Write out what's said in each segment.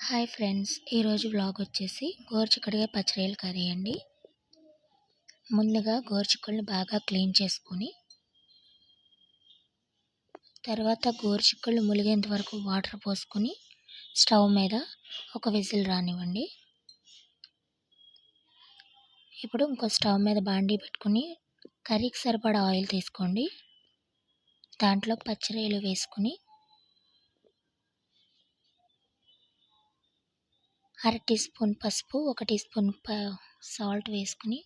Hi friends, ఈరోజు vlog వచ్చేసి గోరుచిక్కుడుకాయ పచ్చడియల curry అండి. ముందుగా గోరుచిక్కుడుని బాగా క్లీన్ చేసుకొని తర్వాత గోరుచిక్కుళ్ళు ములిగేంత వరకు వాటర్ పోసుకొని స్టవ్ మీద ఒక విజిల్ రానివ్వండి. ఇప్పుడు ఇంకో స్టవ్ మీద బాండీ పెట్టుకుని కర్రీకి సరిపడా ఆయిల్ తీసుకోండి. దాంట్లో పచ్చిరొయ్యలు వేసుకుని 1/2 టీ స్పూన్ పసుపు, 1 టీ స్పూన్ సాల్ట్ వేసుకుని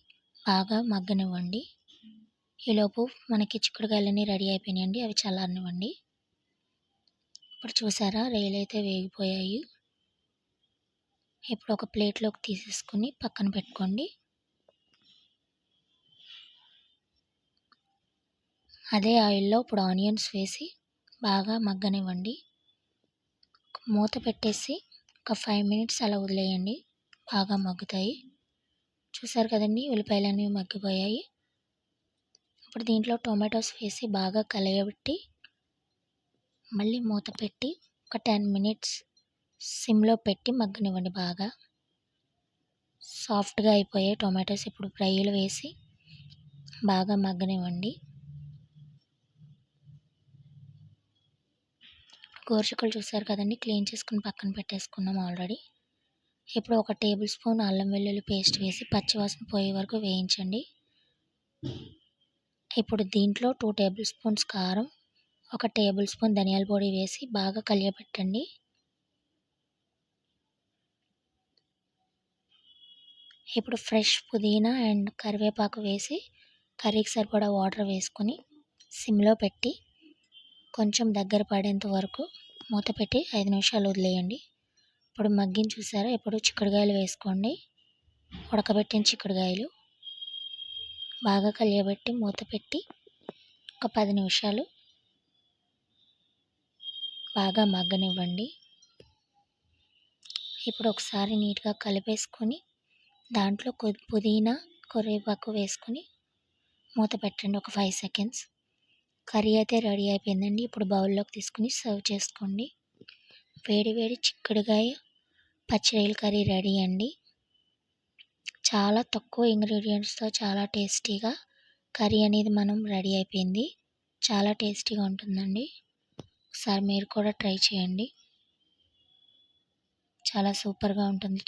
బాగా మగ్గనివ్వండి. ఈలోపు మనకి చిక్కుడుకాయలన్నీ రెడీ అయిపోయినాయండి, అవి చల్లారనివ్వండి. ఇప్పుడు చూసారా, రొయ్యలు అయితే వేగిపోయాయి. ఇప్పుడు ఒక ప్లేట్లోకి తీసేసుకుని పక్కన పెట్టుకోండి. అదే ఆయిల్లో ఇప్పుడు ఆనియన్స్ వేసి బాగా మగ్గనివ్వండి. మూత పెట్టేసి ఒక 5 మినిట్స్ అలా వదిలేయండి, బాగా మగ్గుతాయి. చూసారు కదండి, ఉల్లిపాయలన్నీ మగ్గిపోయాయి. ఇప్పుడు దీంట్లో టొమాటోస్ వేసి బాగా కలయబెట్టి మళ్ళీ మూత పెట్టి ఒక 10 మినిట్స్ సిమ్లో పెట్టి మగ్గనివ్వండి. బాగా సాఫ్ట్గా అయిపోయాయి టొమాటోస్. ఇప్పుడు ఫ్రైలు వేసి బాగా మగ్గనివ్వండి. గోరుచిక్కుళ్ళు చూసారు కదండి, క్లీన్ చేసుకుని పక్కన పెట్టేసుకున్నాం ఆల్రెడీ. ఇప్పుడు 1 టేబుల్ స్పూన్ అల్లం వెల్లుల్లి పేస్ట్ వేసి పచ్చివాసన పోయే వరకు వేయించండి. ఇప్పుడు దీంట్లో 2 టేబుల్ స్పూన్స్ కారం, 1 టేబుల్ స్పూన్ ధనియాల పొడి వేసి బాగా కలియబెట్టండి. ఇప్పుడు ఫ్రెష్ పుదీనా అండ్ కరివేపాకు వేసి కర్రీకి సరిపడా వాటర్ వేసుకొని సిమ్లో పెట్టి కొంచెం దగ్గర పడేంత వరకు మూత పెట్టి 5 నిమిషాలు వదిలేయండి. ఇప్పుడు మగ్గిని చూసారా. ఇప్పుడు చిక్కుడుకాయలు వేసుకోండి, ఉడకబెట్టిన చిక్కుడుకాయలు బాగా కలియబెట్టి మూత పెట్టి ఒక 10 నిమిషాలు బాగా మగ్గనివ్వండి. ఇప్పుడు ఒకసారి నీట్గా కలిపేసుకొని దాంట్లో పుదీనా కరివేపాకు వేసుకొని మూత పెట్టండి ఒక 5 సెకండ్స్. కర్రీ అయితే రెడీ అయిపోయిందండి. ఇప్పుడు బౌల్లోకి తీసుకుని సర్వ్ చేసుకోండి. వేడి వేడి చిక్కుడుకాయ పచ్చిరొయ్యల కర్రీ రెడీ అండి. చాలా తక్కువ ఇంగ్రీడియంట్స్తో చాలా టేస్టీగా కర్రీ అనేది మనం రెడీ అయిపోయింది. చాలా టేస్టీగా ఉంటుందండి. ఒకసారి మీరు కూడా ట్రై చేయండి, చాలా సూపర్గా ఉంటుంది.